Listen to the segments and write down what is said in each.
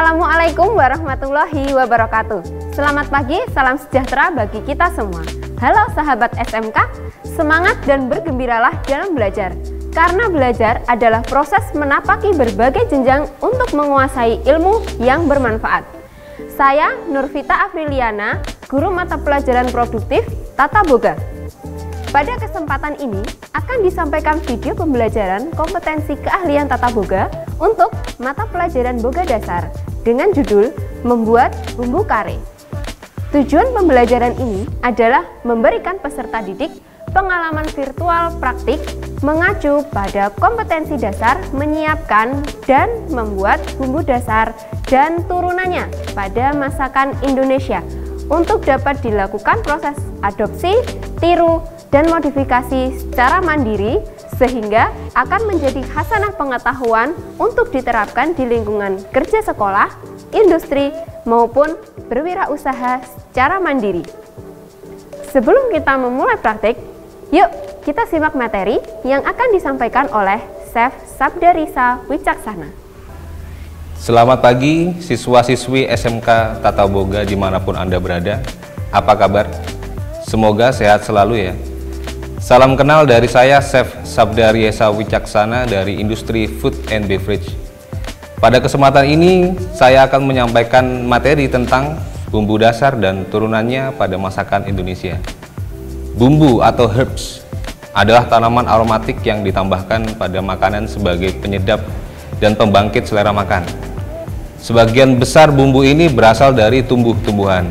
Assalamualaikum warahmatullahi wabarakatuh. Selamat pagi, salam sejahtera bagi kita semua. Halo sahabat SMK, semangat dan bergembiralah dalam belajar. Karena belajar adalah proses menapaki berbagai jenjang untuk menguasai ilmu yang bermanfaat. Saya Nurvita Afriliana, guru mata pelajaran produktif Tata Boga. Pada kesempatan ini akan disampaikan video pembelajaran kompetensi keahlian Tata Boga untuk mata pelajaran Boga Dasar dengan judul Membuat Bumbu Kare. Tujuan pembelajaran ini adalah memberikan peserta didik pengalaman virtual praktik mengacu pada kompetensi dasar menyiapkan dan membuat bumbu dasar dan turunannya pada masakan Indonesia untuk dapat dilakukan proses adopsi, tiru, dan modifikasi secara mandiri sehingga akan menjadi khasanah pengetahuan untuk diterapkan di lingkungan kerja sekolah, industri, maupun berwirausaha secara mandiri. Sebelum kita memulai praktik, yuk kita simak materi yang akan disampaikan oleh Chef Sabdarisa Wicaksana. Selamat pagi siswa-siswi SMK Tata Boga dimanapun Anda berada. Apa kabar? Semoga sehat selalu ya. Salam kenal dari saya Chef Sabdarisa Wicaksana dari Industri Food and Beverage. Pada kesempatan ini saya akan menyampaikan materi tentang bumbu dasar dan turunannya pada masakan Indonesia. Bumbu atau herbs adalah tanaman aromatik yang ditambahkan pada makanan sebagai penyedap dan pembangkit selera makan. Sebagian besar bumbu ini berasal dari tumbuh-tumbuhan.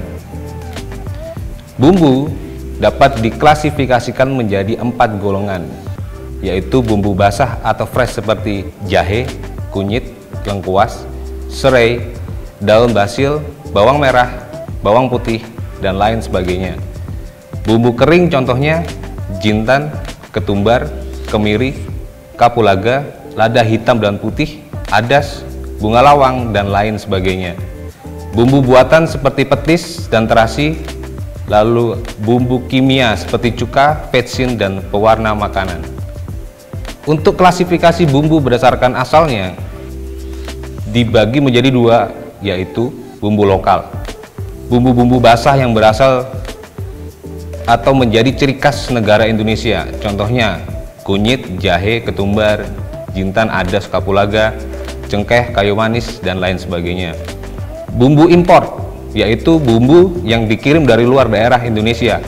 Bumbu dapat diklasifikasikan menjadi 4 golongan, yaitu bumbu basah atau fresh seperti jahe, kunyit, lengkuas, serai, daun basil, bawang merah, bawang putih, dan lain sebagainya. Bumbu kering contohnya jintan, ketumbar, kemiri, kapulaga, lada hitam dan putih, adas, bunga lawang, dan lain sebagainya. Bumbu buatan seperti petis dan terasi, lalu bumbu kimia seperti cuka, vetsin, dan pewarna makanan. Untuk klasifikasi bumbu berdasarkan asalnya dibagi menjadi 2, yaitu bumbu lokal. Bumbu-bumbu basah yang berasal atau menjadi ciri khas negara Indonesia, contohnya kunyit, jahe, ketumbar, jintan, adas, kapulaga, cengkeh, kayu manis, dan lain sebagainya. Bumbu impor yaitu bumbu yang dikirim dari luar daerah Indonesia,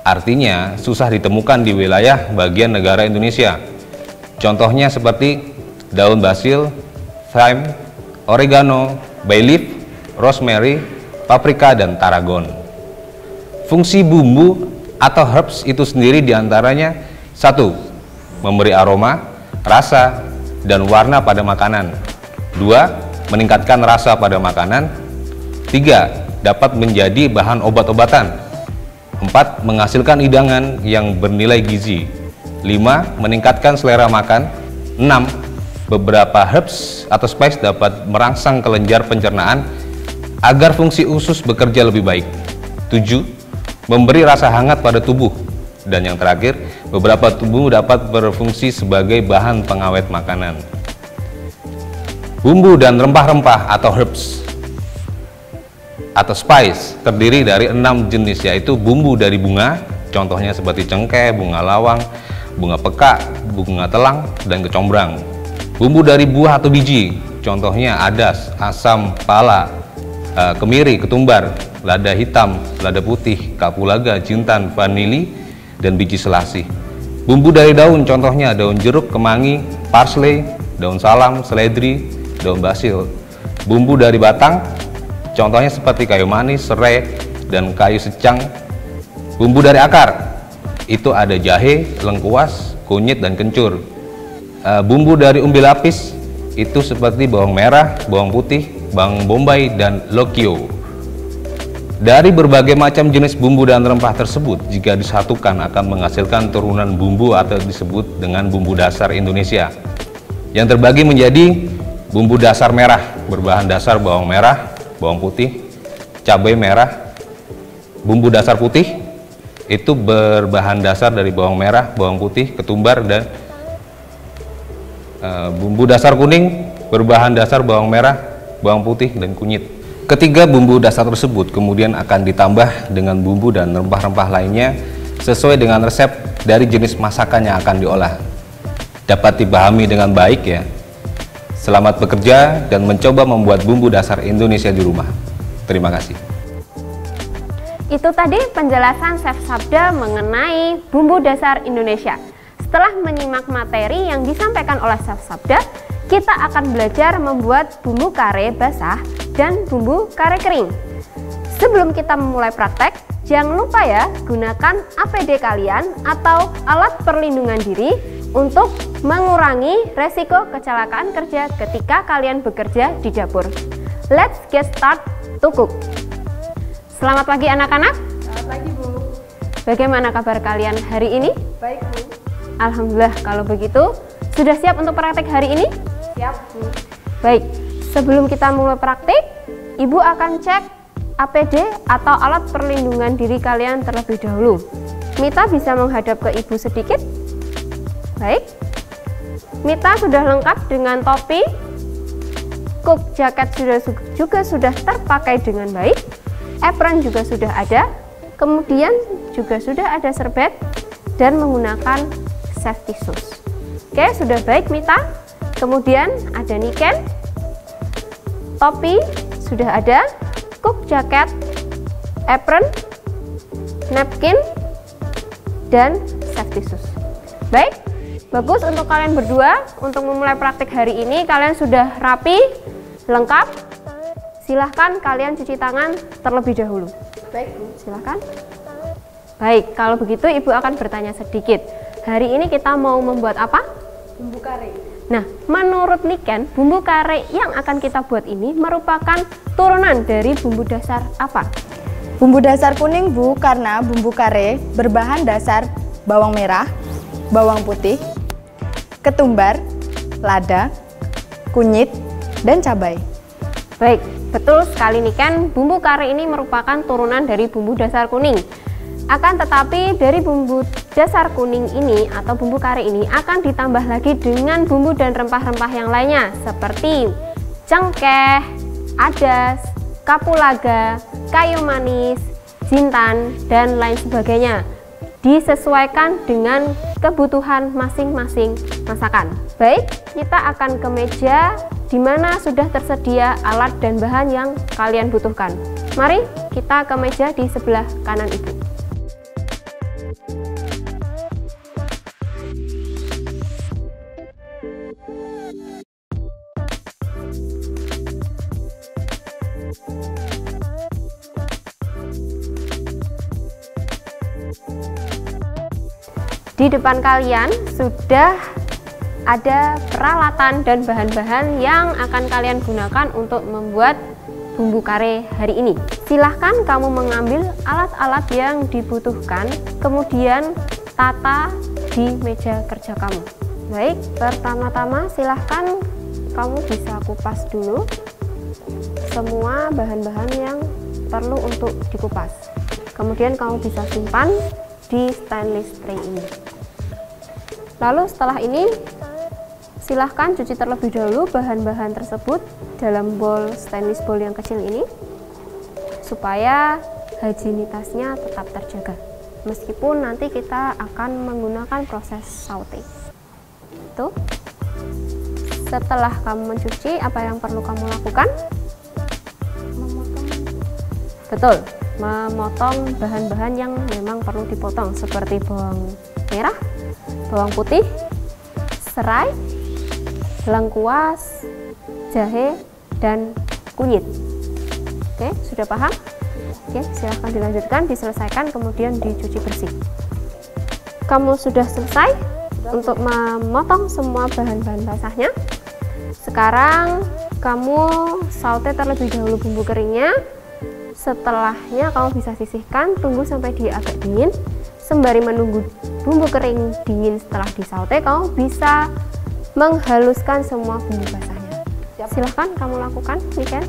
artinya susah ditemukan di wilayah bagian negara Indonesia. Contohnya seperti daun basil, thyme, oregano, bay leaf, rosemary, paprika, dan tarragon. Fungsi bumbu atau herbs itu sendiri diantaranya 1. Memberi aroma, rasa, dan warna pada makanan. 2. Meningkatkan rasa pada makanan. 3. Dapat menjadi bahan obat-obatan. 4. Menghasilkan hidangan yang bernilai gizi. 5. Meningkatkan selera makan. 6. Beberapa herbs atau spice dapat merangsang kelenjar pencernaan agar fungsi usus bekerja lebih baik. 7. Memberi rasa hangat pada tubuh. Dan yang terakhir, beberapa bumbu dapat berfungsi sebagai bahan pengawet makanan. Bumbu dan rempah-rempah atau herbs atau spice terdiri dari 6 jenis, yaitu bumbu dari bunga, contohnya seperti cengkeh, bunga lawang, bunga peka, bunga telang, dan kecombrang. Bumbu dari buah atau biji, contohnya adas, asam, pala, kemiri, ketumbar, lada hitam, lada putih, kapulaga, jintan, vanili, dan biji selasih. Bumbu dari daun, contohnya daun jeruk, kemangi, parsley, daun salam, seledri, daun basil. Bumbu dari batang, contohnya seperti kayu manis, serai, dan kayu secang. Bumbu dari akar, itu ada jahe, lengkuas, kunyit, dan kencur. Bumbu dari umbi lapis, itu seperti bawang merah, bawang putih, bawang bombay, dan lokio. Dari berbagai macam jenis bumbu dan rempah tersebut, jika disatukan akan menghasilkan turunan bumbu atau disebut dengan bumbu dasar Indonesia, yang terbagi menjadi bumbu dasar merah, berbahan dasar bawang merah, bawang putih, cabai merah. Bumbu dasar putih itu berbahan dasar dari bawang merah, bawang putih, ketumbar, dan bumbu dasar kuning berbahan dasar bawang merah, bawang putih, dan kunyit. Ketiga bumbu dasar tersebut kemudian akan ditambah dengan bumbu dan rempah-rempah lainnya sesuai dengan resep dari jenis masakan yang akan diolah. Dapat dipahami dengan baik ya. Selamat bekerja dan mencoba membuat bumbu dasar Indonesia di rumah. Terima kasih. Itu tadi penjelasan Chef Sabda mengenai bumbu dasar Indonesia. Setelah menyimak materi yang disampaikan oleh Chef Sabda, kita akan belajar membuat bumbu kare basah dan bumbu kare kering. Sebelum kita memulai praktek, jangan lupa ya, gunakan APD kalian atau alat perlindungan diri untuk mengurangi resiko kecelakaan kerja ketika kalian bekerja di dapur. Let's get start to cook. Selamat pagi anak-anak. Selamat pagi Bu. Bagaimana kabar kalian hari ini? Baik Bu. Alhamdulillah kalau begitu. Sudah siap untuk praktek hari ini? Siap Bu. Baik, sebelum kita mulai praktek, Ibu akan cek APD atau alat perlindungan diri kalian terlebih dahulu. Mita bisa menghadap ke Ibu sedikit. Baik, Mita sudah lengkap dengan topi, cook jacket juga sudah terpakai dengan baik, apron juga sudah ada, kemudian juga sudah ada serbet dan menggunakan safety shoes. Oke, sudah baik Mita. Kemudian ada niken, topi sudah ada, cook jacket, apron, napkin, dan safety shoes. Baik, bagus untuk kalian berdua. Untuk memulai praktik hari ini kalian sudah rapi, lengkap. Silahkan kalian cuci tangan terlebih dahulu. Baik Bu. Silahkan. Baik, kalau begitu Ibu akan bertanya sedikit. Hari ini kita mau membuat apa? Bumbu kare. Nah, menurut Niken, bumbu kare yang akan kita buat ini merupakan turunan dari bumbu dasar apa? Bumbu dasar kuning Bu, karena bumbu kare berbahan dasar bawang merah, bawang putih, ketumbar, lada, kunyit, dan cabai. Baik, betul sekali Niken, bumbu kare ini merupakan turunan dari bumbu dasar kuning. Akan tetapi dari bumbu dasar kuning ini atau bumbu kare ini akan ditambah lagi dengan bumbu dan rempah-rempah yang lainnya seperti cengkeh, adas, kapulaga, kayu manis, jintan, dan lain sebagainya. Disesuaikan dengan kebutuhan masing-masing masakan. Baik, kita akan ke meja di mana sudah tersedia alat dan bahan yang kalian butuhkan. Mari kita ke meja di sebelah kanan Ibu. Di depan kalian sudah ada peralatan dan bahan-bahan yang akan kalian gunakan untuk membuat bumbu kare hari ini. Silahkan kamu mengambil alat-alat yang dibutuhkan, kemudian tata di meja kerja kamu. Baik, pertama-tama silahkan kamu bisa kupas dulu semua bahan-bahan yang perlu untuk dikupas. Kemudian kamu bisa simpan di stainless tray ini. Lalu setelah ini silahkan cuci terlebih dahulu bahan-bahan tersebut dalam bowl stainless bowl yang kecil ini supaya higienitasnya tetap terjaga meskipun nanti kita akan menggunakan proses saute. Itu. Setelah kamu mencuci, apa yang perlu kamu lakukan? Betul, memotong bahan-bahan yang memang perlu dipotong seperti bawang merah, bawang putih, serai, lengkuas, jahe, dan kunyit. Oke, sudah paham? Oke, silahkan dilanjutkan, diselesaikan, kemudian dicuci bersih. Kamu sudah selesai untuk memotong semua bahan-bahan basahnya. Sekarang kamu saute terlebih dahulu bumbu keringnya. Setelahnya kamu bisa sisihkan, tunggu sampai dia agak dingin. Sembari menunggu bumbu kering dingin setelah disaute, kamu bisa menghaluskan semua bumbu basahnya. Silahkan kamu lakukan, Niken.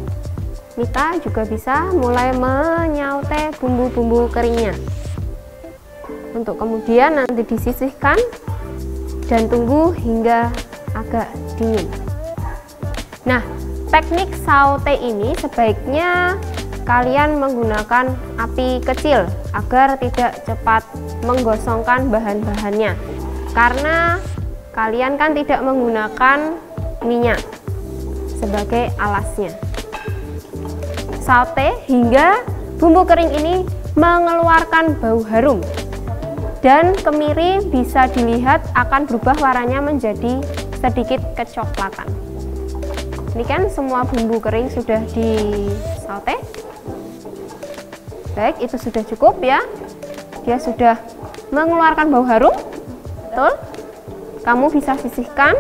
Mita juga bisa mulai menyaute bumbu-bumbu keringnya. Untuk kemudian nanti disisihkan dan tunggu hingga agak dingin. Nah, Teknik saute ini sebaiknya kalian menggunakan api kecil agar tidak cepat menggosongkan bahan-bahannya, karena kalian kan tidak menggunakan minyak sebagai alasnya. Saute hingga bumbu kering ini mengeluarkan bau harum dan kemiri bisa dilihat akan berubah warnanya menjadi sedikit kecoklatan. Ini kan semua bumbu kering sudah di saute. Baik, itu sudah cukup ya. Dia sudah mengeluarkan bau harum. Betul? Kamu bisa sisihkan.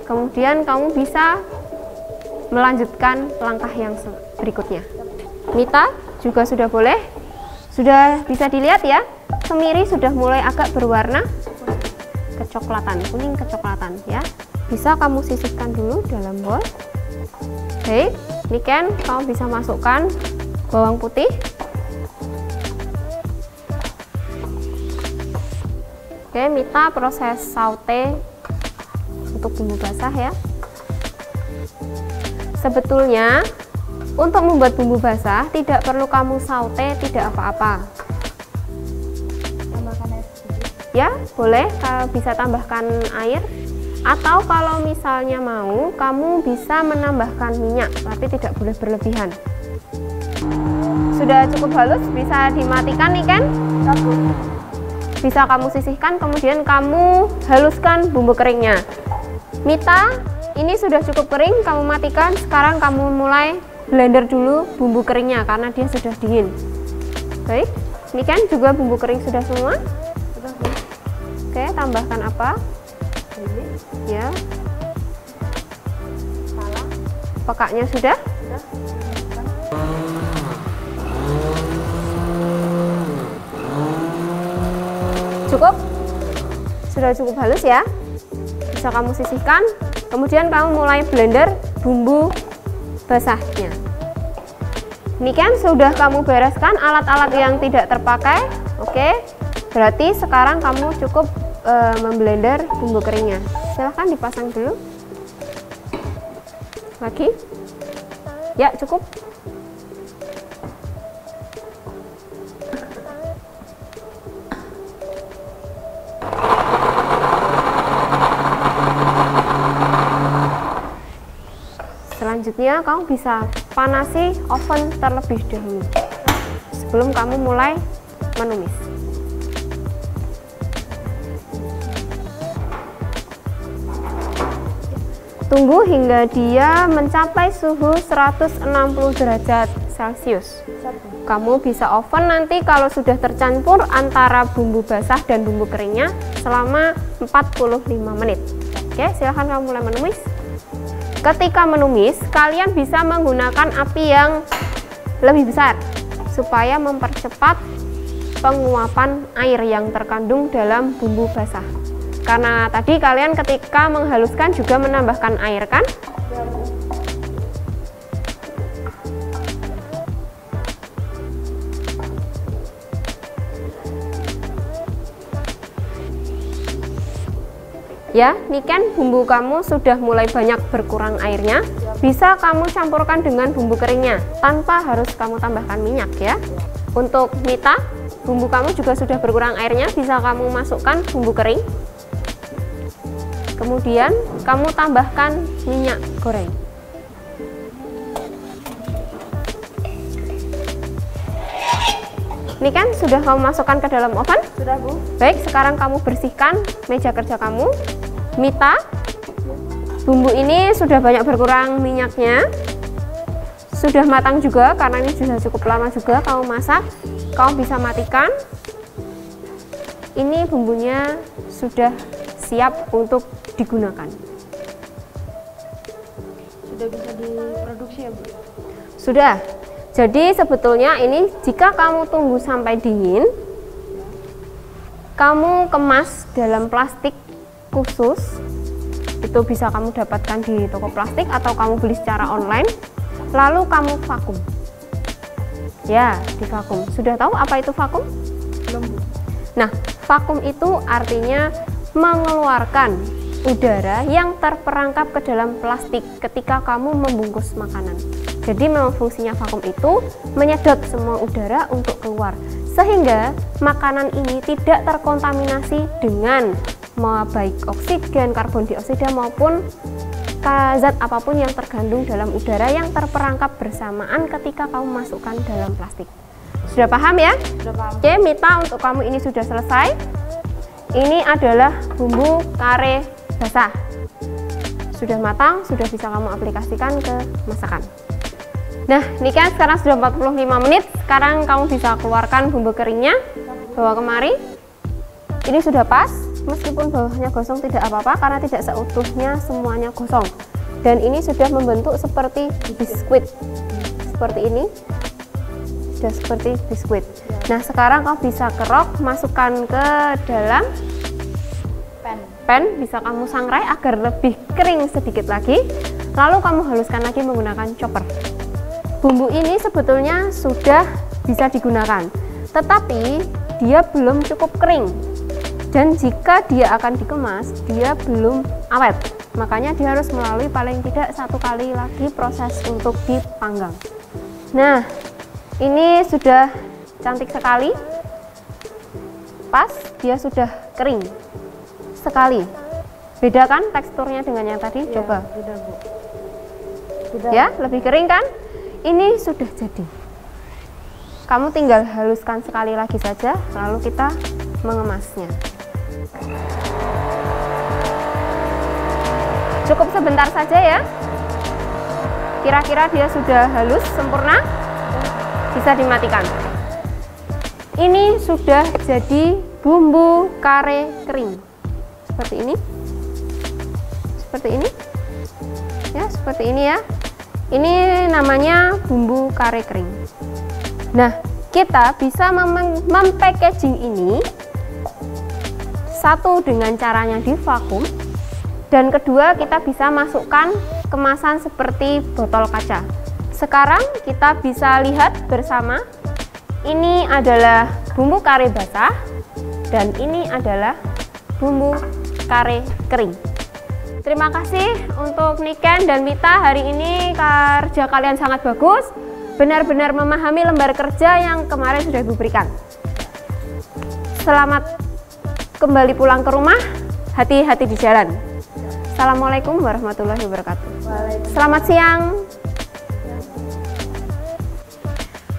Kemudian kamu bisa melanjutkan langkah yang berikutnya. Mita juga sudah boleh. Sudah bisa dilihat ya. Kemiri sudah mulai agak berwarna kecoklatan, kuning kecoklatan ya. Bisa kamu sisihkan dulu dalam bowl. Baik, ini kan kamu bisa masukkan bawang putih. Oke, Mita proses saute untuk bumbu basah ya. Sebetulnya untuk membuat bumbu basah tidak perlu kamu saute, tidak apa-apa. Ya, boleh, bisa tambahkan air. Atau kalau misalnya mau, kamu bisa menambahkan minyak, tapi tidak boleh berlebihan. Sudah cukup halus, bisa dimatikan nih kan? Bisa kamu sisihkan, kemudian kamu haluskan bumbu keringnya. Mita, ini sudah cukup kering, kamu matikan. Sekarang kamu mulai blender dulu bumbu keringnya, karena dia sudah dingin. Baik, ini kan juga bumbu kering sudah semua. Oke, tambahkan apa? Ya, pekaknya sudah. Cukup, sudah cukup halus ya. Bisa kamu sisihkan. Kemudian kamu mulai blender bumbu basahnya. Ini kan sudah kamu bereskan alat-alat yang tidak terpakai. Oke, berarti sekarang kamu cukup memblender bumbu keringnya. Silahkan dipasang dulu. Lagi. Ya, cukup. Selanjutnya kamu bisa panasi oven terlebih dahulu sebelum kamu mulai menumis. Tunggu hingga dia mencapai suhu 160 derajat Celcius. Kamu bisa oven nanti kalau sudah tercampur antara bumbu basah dan bumbu keringnya selama 45 menit. Oke, silahkan kamu mulai menumis. Ketika menumis, kalian bisa menggunakan api yang lebih besar supaya mempercepat penguapan air yang terkandung dalam bumbu basah. Karena tadi kalian ketika menghaluskan juga menambahkan air kan? Ya, ini kan bumbu kamu sudah mulai banyak berkurang airnya. Bisa kamu campurkan dengan bumbu keringnya tanpa harus kamu tambahkan minyak ya. Untuk Mita, bumbu kamu juga sudah berkurang airnya, bisa kamu masukkan bumbu kering. Kemudian kamu tambahkan minyak goreng. Ini kan sudah kamu masukkan ke dalam oven? Sudah, Bu. Baik, sekarang kamu bersihkan meja kerja kamu. Mita, bumbu ini sudah banyak berkurang minyaknya. Sudah matang juga, karena ini sudah cukup lama juga kamu masak. Kamu bisa matikan. Ini bumbunya sudah siap untuk digunakan. Sudah bisa diproduksi ya, Bu? Sudah. Jadi sebetulnya ini jika kamu tunggu sampai dingin, kamu kemas dalam plastik khusus. Itu bisa kamu dapatkan di toko plastik atau kamu beli secara online. Lalu kamu vakum. Ya, di vakum. Sudah tahu apa itu vakum? Belum, Bu. Nah, vakum itu artinya mengeluarkan udara yang terperangkap ke dalam plastik ketika kamu membungkus makanan. Jadi memang fungsinya vakum itu menyedot semua udara untuk keluar, sehingga makanan ini tidak terkontaminasi dengan baik oksigen, karbon dioksida maupun zat apapun yang terkandung dalam udara yang terperangkap bersamaan ketika kamu masukkan dalam plastik. Sudah paham ya? Sudah paham. Oke, Mita, untuk kamu ini sudah selesai. Ini adalah bumbu kare basah. Sudah matang, sudah bisa kamu aplikasikan ke masakan. Nah, ini kan sekarang sudah 45 menit. Sekarang kamu bisa keluarkan bumbu keringnya, bawa kemari. Ini sudah pas. Meskipun bawahnya gosong tidak apa-apa karena tidak seutuhnya semuanya gosong. Dan ini sudah membentuk seperti biskuit. Seperti ini. Sudah seperti biskuit. Nah, sekarang kau bisa kerok, masukkan ke dalam pan, bisa kamu sangrai agar lebih kering sedikit lagi. Lalu kamu haluskan lagi menggunakan chopper. Bumbu ini sebetulnya sudah bisa digunakan, tetapi dia belum cukup kering. Dan jika dia akan dikemas, dia belum awet. Makanya dia harus melalui paling tidak 1 kali lagi proses untuk dipanggang. Nah, ini sudah cantik sekali. Pas, dia sudah kering sekali. Beda kan teksturnya dengan yang tadi? Ya, coba. beda, Bu. Beda. Ya, lebih kering kan? Ini sudah jadi. Kamu tinggal haluskan sekali lagi saja, lalu kita mengemasnya. Cukup sebentar saja ya. Kira-kira dia sudah halus, sempurna, bisa dimatikan. Ini sudah jadi bumbu kare kering. Seperti ini. Seperti ini. Ya, seperti ini ya. Ini namanya bumbu kare kering. Nah, kita bisa mempackaging ini, satu dengan caranya di vakum, dan kedua kita bisa masukkan kemasan seperti botol kaca. Sekarang kita bisa lihat bersama, ini adalah bumbu kare basah dan ini adalah bumbu kare kering. Terima kasih untuk Niken dan Mita, hari ini kerja kalian sangat bagus, benar-benar memahami lembar kerja yang kemarin sudah Ibu berikan. Selamat kembali pulang ke rumah, hati-hati di jalan. Assalamualaikum warahmatullahi wabarakatuh. Selamat siang.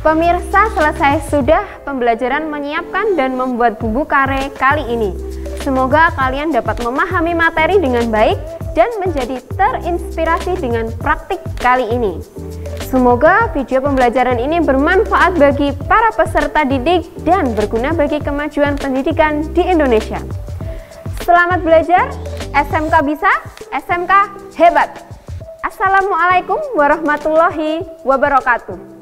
Pemirsa, selesai sudah pembelajaran menyiapkan dan membuat bumbu kare kali ini. Semoga kalian dapat memahami materi dengan baik dan menjadi terinspirasi dengan praktik kali ini. Semoga video pembelajaran ini bermanfaat bagi para peserta didik dan berguna bagi kemajuan pendidikan di Indonesia. Selamat belajar, SMK bisa, SMK hebat. Assalamualaikum warahmatullahi wabarakatuh.